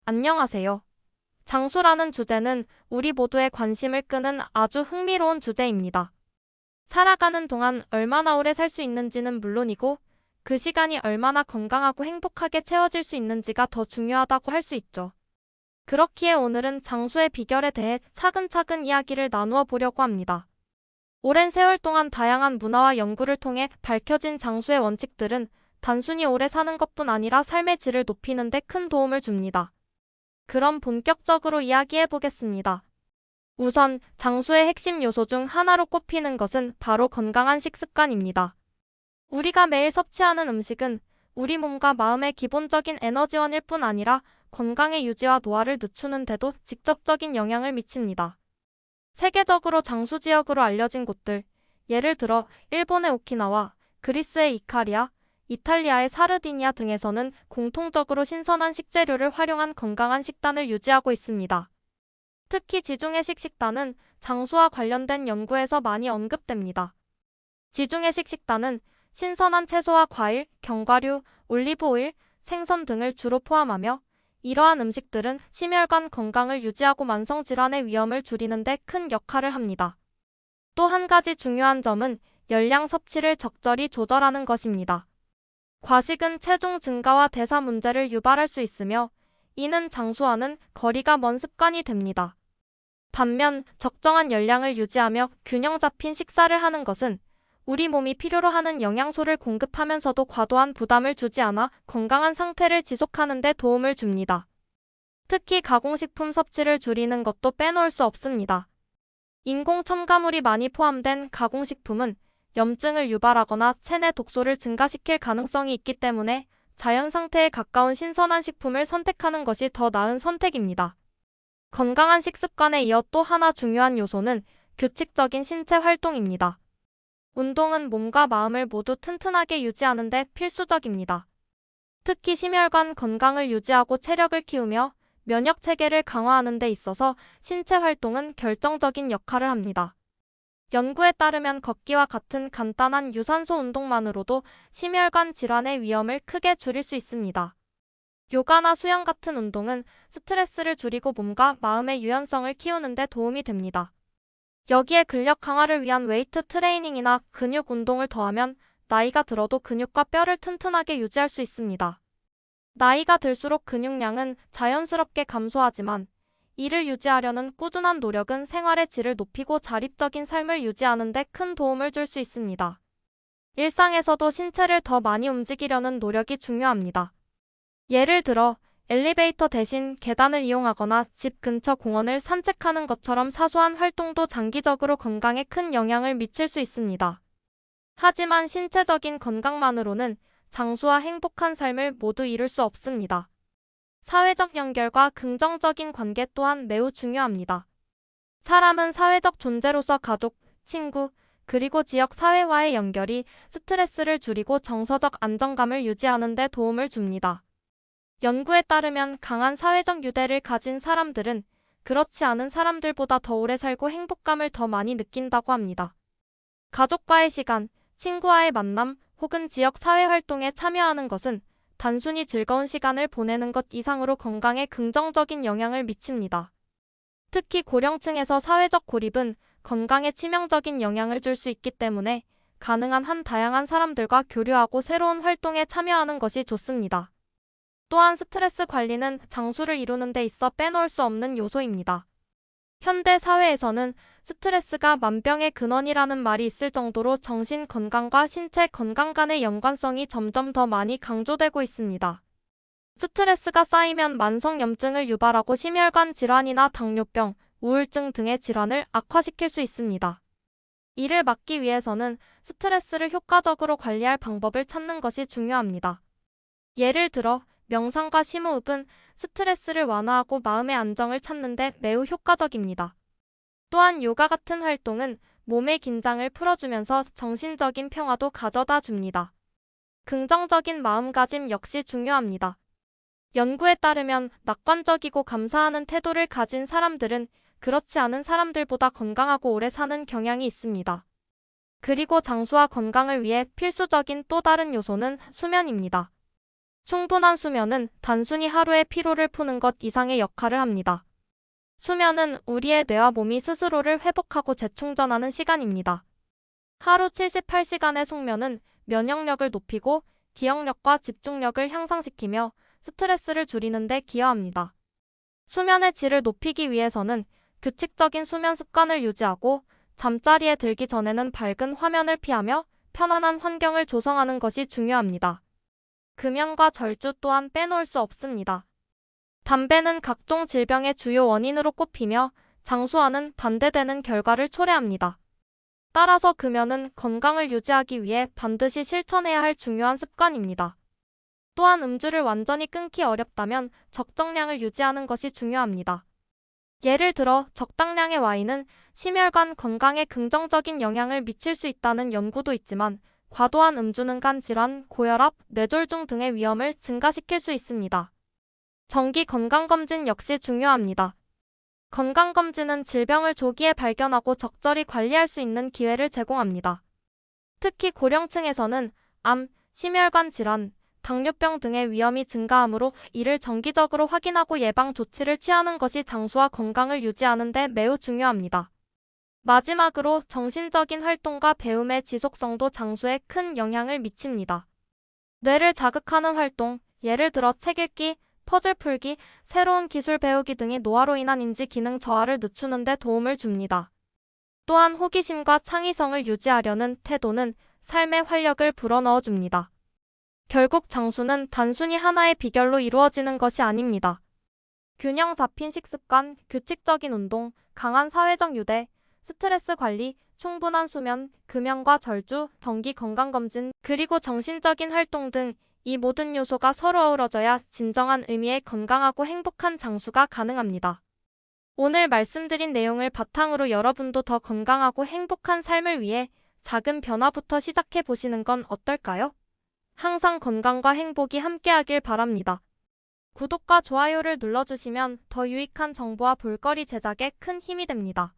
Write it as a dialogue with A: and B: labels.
A: 안녕하세요. 장수라는 주제는 우리 모두의 관심을 끄는 아주 흥미로운 주제입니다. 살아가는 동안 얼마나 오래 살 수 있는지는 물론이고, 그 시간이 얼마나 건강하고 행복하게 채워질 수 있는지가 더 중요하다고 할 수 있죠. 그렇기에 오늘은 장수의 비결에 대해 차근차근 이야기를 나누어 보려고 합니다. 오랜 세월 동안 다양한 문화와 연구를 통해 밝혀진 장수의 원칙들은 단순히 오래 사는 것뿐 아니라 삶의 질을 높이는 데 큰 도움을 줍니다. 그럼 본격적으로 이야기해 보겠습니다. 우선 장수의 핵심 요소 중 하나로 꼽히는 것은 바로 건강한 식습관입니다. 우리가 매일 섭취하는 음식은 우리 몸과 마음의 기본적인 에너지원일 뿐 아니라 건강의 유지와 노화를 늦추는 데도 직접적인 영향을 미칩니다. 세계적으로 장수 지역으로 알려진 곳들, 예를 들어 일본의 오키나와, 그리스의 이카리아, 이탈리아의 사르디니아 등에서는 공통적으로 신선한 식재료를 활용한 건강한 식단을 유지하고 있습니다. 특히 지중해식 식단은 장수와 관련된 연구에서 많이 언급됩니다. 지중해식 식단은 신선한 채소와 과일, 견과류, 올리브오일, 생선 등을 주로 포함하며, 이러한 음식들은 심혈관 건강을 유지하고 만성질환의 위험을 줄이는 데 큰 역할을 합니다. 또 한 가지 중요한 점은 열량 섭취를 적절히 조절하는 것입니다. 과식은 체중 증가와 대사 문제를 유발할 수 있으며, 이는 장수와는 거리가 먼 습관이 됩니다. 반면 적정한 열량을 유지하며 균형 잡힌 식사를 하는 것은 우리 몸이 필요로 하는 영양소를 공급하면서도 과도한 부담을 주지 않아 건강한 상태를 지속하는 데 도움을 줍니다. 특히 가공식품 섭취를 줄이는 것도 빼놓을 수 없습니다. 인공 첨가물이 많이 포함된 가공식품은 염증을 유발하거나 체내 독소를 증가시킬 가능성이 있기 때문에 자연 상태에 가까운 신선한 식품을 선택하는 것이 더 나은 선택입니다. 건강한 식습관에 이어 또 하나 중요한 요소는 규칙적인 신체 활동입니다. 운동은 몸과 마음을 모두 튼튼하게 유지하는 데 필수적입니다. 특히 심혈관 건강을 유지하고 체력을 키우며 면역 체계를 강화하는 데 있어서 신체 활동은 결정적인 역할을 합니다. 연구에 따르면 걷기와 같은 간단한 유산소 운동만으로도 심혈관 질환의 위험을 크게 줄일 수 있습니다. 요가나 수영 같은 운동은 스트레스를 줄이고 몸과 마음의 유연성을 키우는 데 도움이 됩니다. 여기에 근력 강화를 위한 웨이트 트레이닝이나 근육 운동을 더하면 나이가 들어도 근육과 뼈를 튼튼하게 유지할 수 있습니다. 나이가 들수록 근육량은 자연스럽게 감소하지만, 이를 유지하려는 꾸준한 노력은 생활의 질을 높이고 자립적인 삶을 유지하는 데 큰 도움을 줄 수 있습니다. 일상에서도 신체를 더 많이 움직이려는 노력이 중요합니다. 예를 들어 엘리베이터 대신 계단을 이용하거나 집 근처 공원을 산책하는 것처럼 사소한 활동도 장기적으로 건강에 큰 영향을 미칠 수 있습니다. 하지만 신체적인 건강만으로는 장수와 행복한 삶을 모두 이룰 수 없습니다. 사회적 연결과 긍정적인 관계 또한 매우 중요합니다. 사람은 사회적 존재로서 가족, 친구, 그리고 지역 사회와의 연결이 스트레스를 줄이고 정서적 안정감을 유지하는 데 도움을 줍니다. 연구에 따르면 강한 사회적 유대를 가진 사람들은 그렇지 않은 사람들보다 더 오래 살고 행복감을 더 많이 느낀다고 합니다. 가족과의 시간, 친구와의 만남, 혹은 지역 사회 활동에 참여하는 것은 단순히 즐거운 시간을 보내는 것 이상으로 건강에 긍정적인 영향을 미칩니다. 특히 고령층에서 사회적 고립은 건강에 치명적인 영향을 줄 수 있기 때문에 가능한 한 다양한 사람들과 교류하고 새로운 활동에 참여하는 것이 좋습니다. 또한 스트레스 관리는 장수를 이루는 데 있어 빼놓을 수 없는 요소입니다. 현대 사회에서는 스트레스가 만병의 근원이라는 말이 있을 정도로 정신 건강과 신체 건강 간의 연관성이 점점 더 많이 강조되고 있습니다. 스트레스가 쌓이면 만성염증을 유발하고 심혈관 질환이나 당뇨병, 우울증 등의 질환을 악화시킬 수 있습니다. 이를 막기 위해서는 스트레스를 효과적으로 관리할 방법을 찾는 것이 중요합니다. 예를 들어 명상과 심호흡은 스트레스를 완화하고 마음의 안정을 찾는 데 매우 효과적입니다. 또한 요가 같은 활동은 몸의 긴장을 풀어주면서 정신적인 평화도 가져다 줍니다. 긍정적인 마음가짐 역시 중요합니다. 연구에 따르면 낙관적이고 감사하는 태도를 가진 사람들은 그렇지 않은 사람들보다 건강하고 오래 사는 경향이 있습니다. 그리고 장수와 건강을 위해 필수적인 또 다른 요소는 수면입니다. 충분한 수면은 단순히 하루의 피로를 푸는 것 이상의 역할을 합니다. 수면은 우리의 뇌와 몸이 스스로를 회복하고 재충전하는 시간입니다. 하루 78시간의 숙면은 면역력을 높이고 기억력과 집중력을 향상시키며 스트레스를 줄이는 데 기여합니다. 수면의 질을 높이기 위해서는 규칙적인 수면 습관을 유지하고 잠자리에 들기 전에는 밝은 화면을 피하며 편안한 환경을 조성하는 것이 중요합니다. 금연과 절주 또한 빼놓을 수 없습니다. 담배는 각종 질병의 주요 원인으로 꼽히며 장수와는 반대되는 결과를 초래합니다. 따라서 금연은 건강을 유지하기 위해 반드시 실천해야 할 중요한 습관입니다. 또한 음주를 완전히 끊기 어렵다면 적정량을 유지하는 것이 중요합니다. 예를 들어 적당량의 와인은 심혈관 건강에 긍정적인 영향을 미칠 수 있다는 연구도 있지만 과도한 음주는 간 질환, 고혈압, 뇌졸중 등의 위험을 증가시킬 수 있습니다. 정기 건강검진 역시 중요합니다. 건강검진은 질병을 조기에 발견하고 적절히 관리할 수 있는 기회를 제공합니다. 특히 고령층에서는 암, 심혈관 질환, 당뇨병 등의 위험이 증가하므로 이를 정기적으로 확인하고 예방 조치를 취하는 것이 장수와 건강을 유지하는 데 매우 중요합니다. 마지막으로 정신적인 활동과 배움의 지속성도 장수에 큰 영향을 미칩니다. 뇌를 자극하는 활동, 예를 들어 책 읽기, 퍼즐 풀기, 새로운 기술 배우기 등이 노화로 인한 인지 기능 저하를 늦추는 데 도움을 줍니다. 또한 호기심과 창의성을 유지하려는 태도는 삶의 활력을 불어넣어 줍니다. 결국 장수는 단순히 하나의 비결로 이루어지는 것이 아닙니다. 균형 잡힌 식습관, 규칙적인 운동, 강한 사회적 유대, 스트레스 관리, 충분한 수면, 금연과 절주, 정기 건강검진, 그리고 정신적인 활동 등 이 모든 요소가 서로 어우러져야 진정한 의미의 건강하고 행복한 장수가 가능합니다. 오늘 말씀드린 내용을 바탕으로 여러분도 더 건강하고 행복한 삶을 위해 작은 변화부터 시작해 보시는 건 어떨까요? 항상 건강과 행복이 함께하길 바랍니다. 구독과 좋아요를 눌러주시면 더 유익한 정보와 볼거리 제작에 큰 힘이 됩니다.